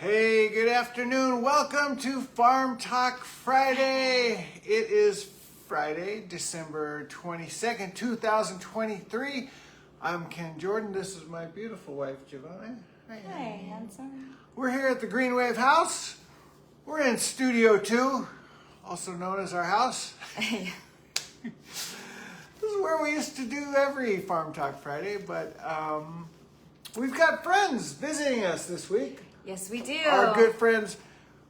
Hey, good afternoon. Welcome to Farm Talk Friday. It is Friday, December 22nd, 2023. I'm Ken Jordan. This is my beautiful wife, Giovanni. Hi, handsome. We're here at the Green Wave House. We're in Studio 2, also known as our house. This is where we used to do every Farm Talk Friday, but we've got friends visiting us this week. Yes, we do. Our good friends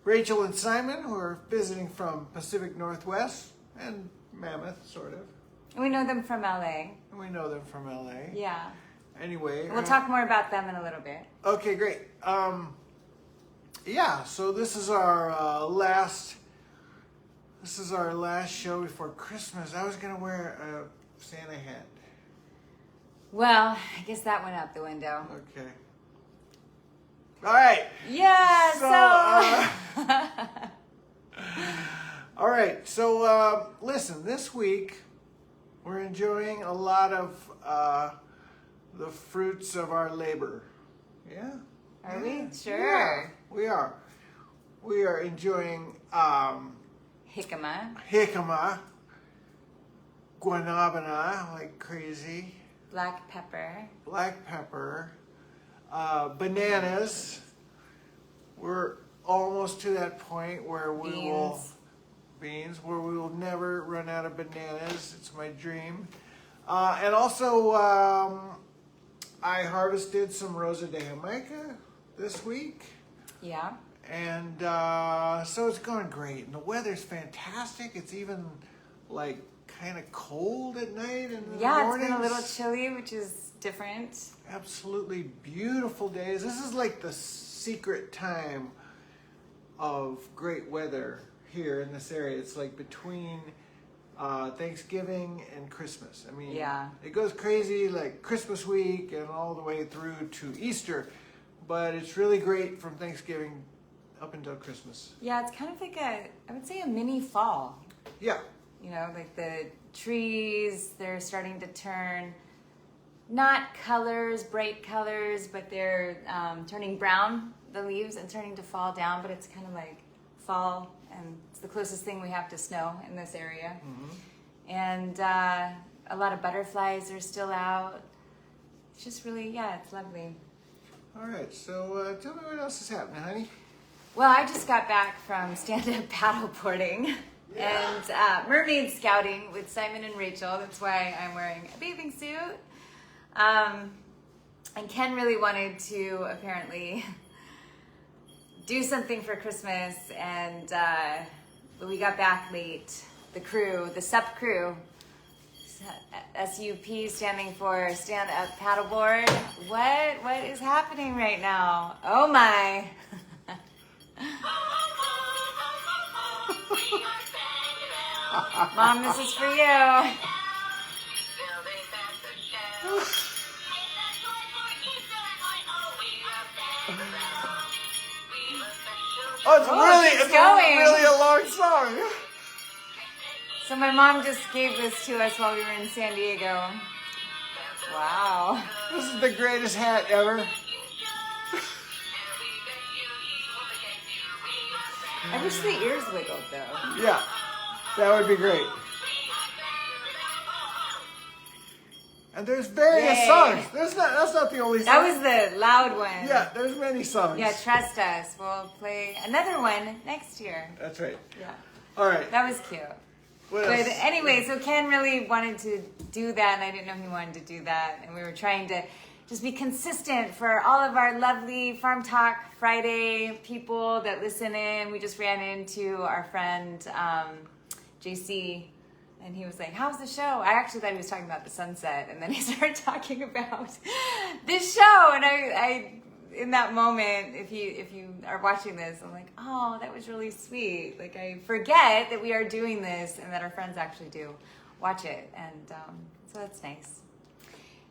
Rachel and Simon, who are visiting from Pacific Northwest and Mammoth, sort of. We know them from LA. And we know them from LA. Yeah. Anyway. We'll talk more about them in a little bit. Okay, great. Yeah, so this is our last show before Christmas. I was going to wear a Santa hat. Well, I guess that went out the window. Okay. All right. Yeah, All right. So, listen, this week we're enjoying a lot of the fruits of our labor. Yeah? Are we? Sure. Yeah, we are. We are enjoying Jicama, guanabana like crazy, black pepper, bananas. We're almost to that point where we will never run out of bananas. It's my dream. And also, I harvested some Rosa de Jamaica this week. Yeah. And so it's going great. And the weather's fantastic. It's even like kind of cold at night and in the mornings. It's been a little chilly, which is different. Absolutely beautiful days. This is like the secret time of great weather here in this area. It's like between Thanksgiving and Christmas. I mean, it goes crazy like Christmas week and all the way through to Easter. But it's really great from Thanksgiving up until Christmas. Yeah, it's kind of like I would say a mini fall. Yeah. You know, like the trees, they're starting to turn, not colors, bright colors, but they're turning brown, the leaves, and turning to fall down, but it's kind of like fall, and it's the closest thing we have to snow in this area. Mm-hmm. And a lot of butterflies are still out. It's just really, it's lovely. All right, so tell me what else is happening, honey. Well, I just got back from stand-up paddleboarding and mermaid scouting with Simon and Rachel. That's why I'm wearing a bathing suit. And Ken really wanted to apparently do something for Christmas, and we got back late. The SUP crew, SUP standing for Stand Up Paddleboard. What is happening right now? Oh my! Mom, this is for you. It's really a long song. So my mom just gave this to us while we were in San Diego. Wow. This is the greatest hat ever. I wish the ears wiggled though. Yeah, that would be great. And there's various songs. That's not the only song. That was the loud one. Yeah, there's many songs. Yeah, trust us. We'll play another one next year. That's right. Yeah. All right. That was cute. What else? But anyway, so Ken really wanted to do that, and I didn't know he wanted to do that. And we were trying to just be consistent for all of our lovely Farm Talk Friday people that listen in. We just ran into our friend JC, and he was like, how's the show? I actually thought he was talking about the sunset, and then he started talking about this show. And I in that moment, if you are watching this, I'm like, oh, that was really sweet. Like, I forget that we are doing this and that our friends actually do watch it. And so that's nice.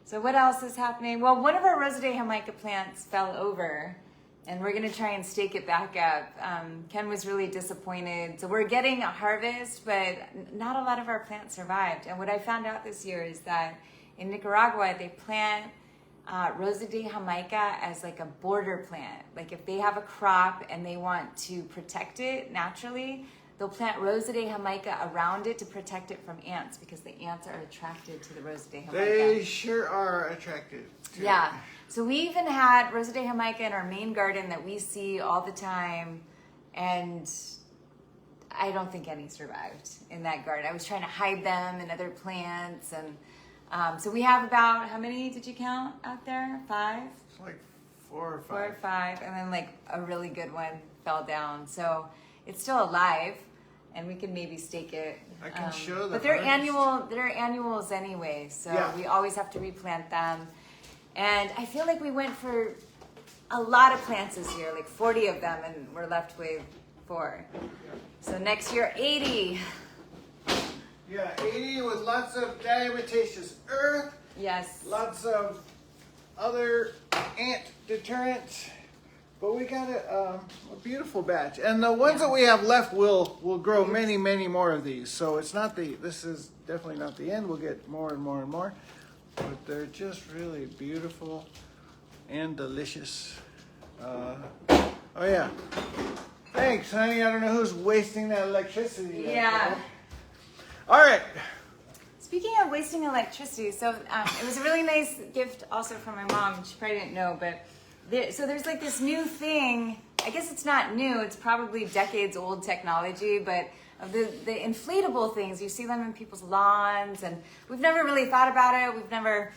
So what else is happening? Well, one of our Rosa de Jamaica plants fell over, and we're going to try and stake it back up. Ken was really disappointed. So we're getting a harvest, but not a lot of our plants survived. And what I found out this year is that in Nicaragua, they plant Rosa de Jamaica as like a border plant. Like if they have a crop and they want to protect it naturally, they'll plant Rosa de Jamaica around it to protect it from ants because the ants are attracted to the Rosa de Jamaica. They sure are attracted to Yeah. it. So we even had Rosa de Jamaica in our main garden that we see all the time, and I don't think any survived in that garden. I was trying to hide them in other plants, and so we have about, how many did you count out there? 5? It's like 4 or 5. 4 or 5, and then like a really good one fell down. So it's still alive, and we can maybe stake it. I can show the But they're harvest. they're annuals anyway, so Yeah. we always have to replant them. And I feel like we went for a lot of plants this year, like 40 of them, and we're left with 4. So next year, 80. Yeah, 80 with lots of diatomaceous earth, Yes. lots of other ant deterrents. But we got a beautiful batch, and the ones that we have left will grow many more of these. So it's not this is definitely not the end. We'll get more and more and more, but they're just really beautiful and delicious. Oh yeah, thanks, honey. I don't know who's wasting that electricity. Yeah. All right. Speaking of wasting electricity, so it was a really nice gift also from my mom. She probably didn't know, but there's like this new thing. I guess it's not new. It's probably decades old technology, but of the inflatable things, you see them in people's lawns, and we've never really thought about it. We've never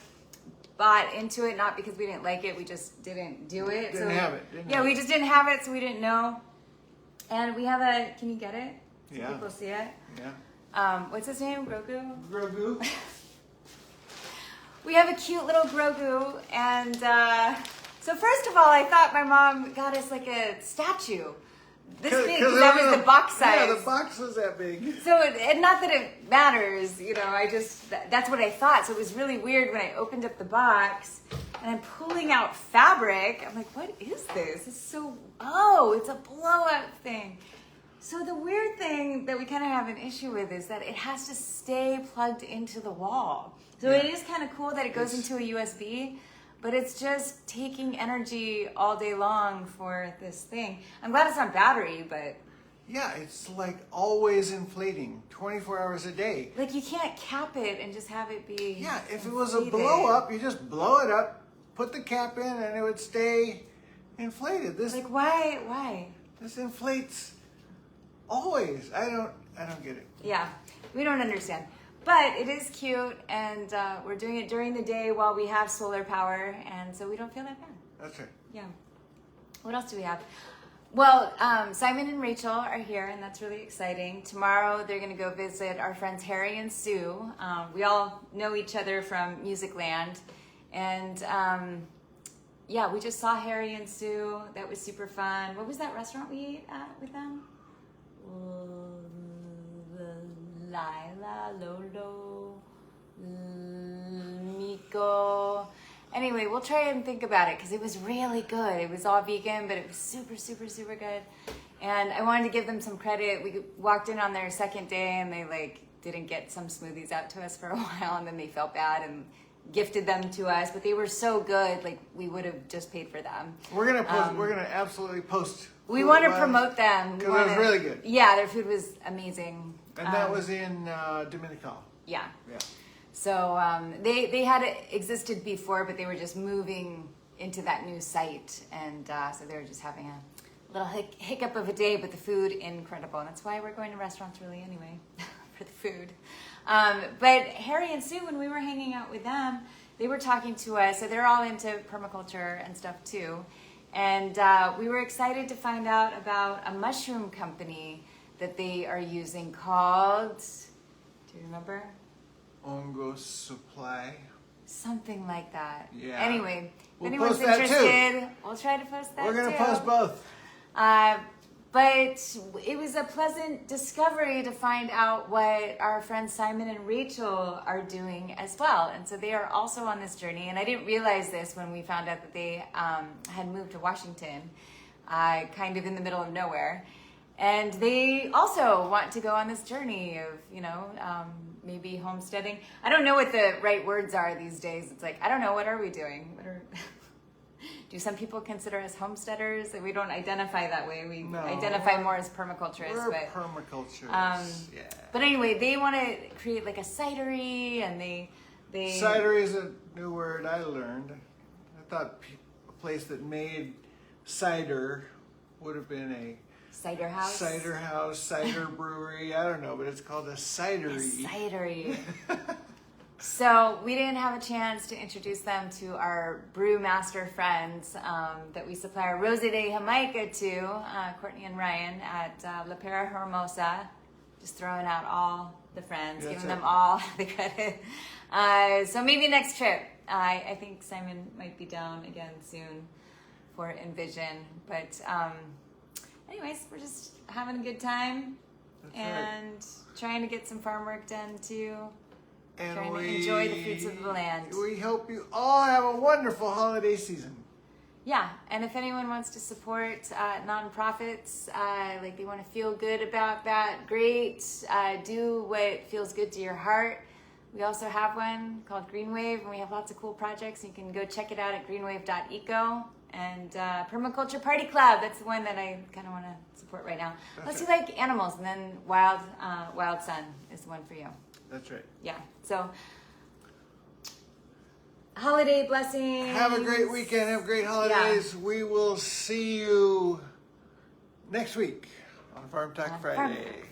bought into it, not because we didn't like it. We just didn't do it. Didn't have it. We just didn't have it, so we didn't know. And we have a. Can you get it? So Yeah. people see it. Yeah. What's his name? Grogu? Grogu. We have a cute little Grogu, and so first of all, I thought my mom got us like a statue. This big, 'cause that was the box size. Yeah, the box was that big. So, and not that it matters, you know, that's what I thought. So it was really weird when I opened up the box and I'm pulling out fabric. I'm like, what is this? It's so, it's a blow-up thing. So the weird thing that we kind of have an issue with is that it has to stay plugged into the wall. So Yeah. it is kind of cool that it goes into a USB, but it's just taking energy all day long for this thing. I'm glad it's on battery, but Yeah, it's like always inflating, 24 hours a day. like you can't cap it and just have it be. Yeah, if it was a inflated. blow up, you just blow it up, put the cap in, and it would stay inflated. Like why? This inflates always. I don't get it. Yeah, we don't understand. But it is cute, and we're doing it during the day while we have solar power, and so we don't feel that bad. That's right. Yeah. What else do we have? Well, Simon and Rachel are here, and that's really exciting. Tomorrow, they're going to go visit our friends Harry and Sue. We all know each other from Music Land, and yeah, we just saw Harry and Sue. That was super fun. What was that restaurant we ate at with them? Lila, Lolo, Miko. Anyway, we'll try and think about it because it was really good. It was all vegan, but it was super good. And I wanted to give them some credit. We walked in on their second day and they like didn't get some smoothies out to us for a while, and then they felt bad and gifted them to us. But they were so good, like we would have just paid for them. We're gonna post. We're gonna absolutely post. We want to promote them because it was really good. Yeah, their food was amazing. And that was in Dominical. Yeah. Yeah. So they had existed before, but they were just moving into that new site, and so they were just having a little hiccup of a day. But the food incredible, and that's why we're going to restaurants really anyway for the food. But Harry and Sue, when we were hanging out with them, they were talking to us. So they're all into permaculture and stuff too, and we were excited to find out about a mushroom company that they are using called. Do you remember? Hongos supply. Something like that. Yeah. Anyway, if We'll anyone's post that too. interested, we'll try to post that We're gonna too. post both. But it was a pleasant discovery to find out what our friends Simon and Rachel are doing as well. And so they are also on this journey. And I didn't realize this when we found out that they had moved to Washington, kind of in the middle of nowhere. And they also want to go on this journey of, maybe homesteading. I don't know what the right words are these days. It's like, I don't know, what are we doing? Do some people consider us homesteaders? We don't identify that way. We identify more as permaculturists. We're permaculturists. Yeah. But anyway, they want to create like a cidery, and they cidery is a new word I learned. I thought a place that made cider would have been a cider house, cider brewery. I don't know, but it's called a cidery. A cidery. So we didn't have a chance to introduce them to our brewmaster friends that we supply our Rosa de Jamaica to, Courtney and Ryan at La Pera Hermosa. Just throwing out all the friends, giving them all the credit. So maybe next trip. I think Simon might be down again soon for Envision. But anyways, we're just having a good time. That's trying to get some farm work done too. And trying to enjoy the fruits of the land. We hope you all have a wonderful holiday season. Yeah, and if anyone wants to support nonprofits, like they want to feel good about that, great. Do what feels good to your heart. We also have one called Greenwave, and we have lots of cool projects. You can go check it out at greenwave.eco. And Permaculture Party Club, that's the one that I kind of want to support right now. Unless you like animals, and then Wild Sun is the one for you. That's right. Yeah, so holiday blessings. Have a great weekend. Have great holidays. Yeah. We will see you next week on Farm Talk Friday.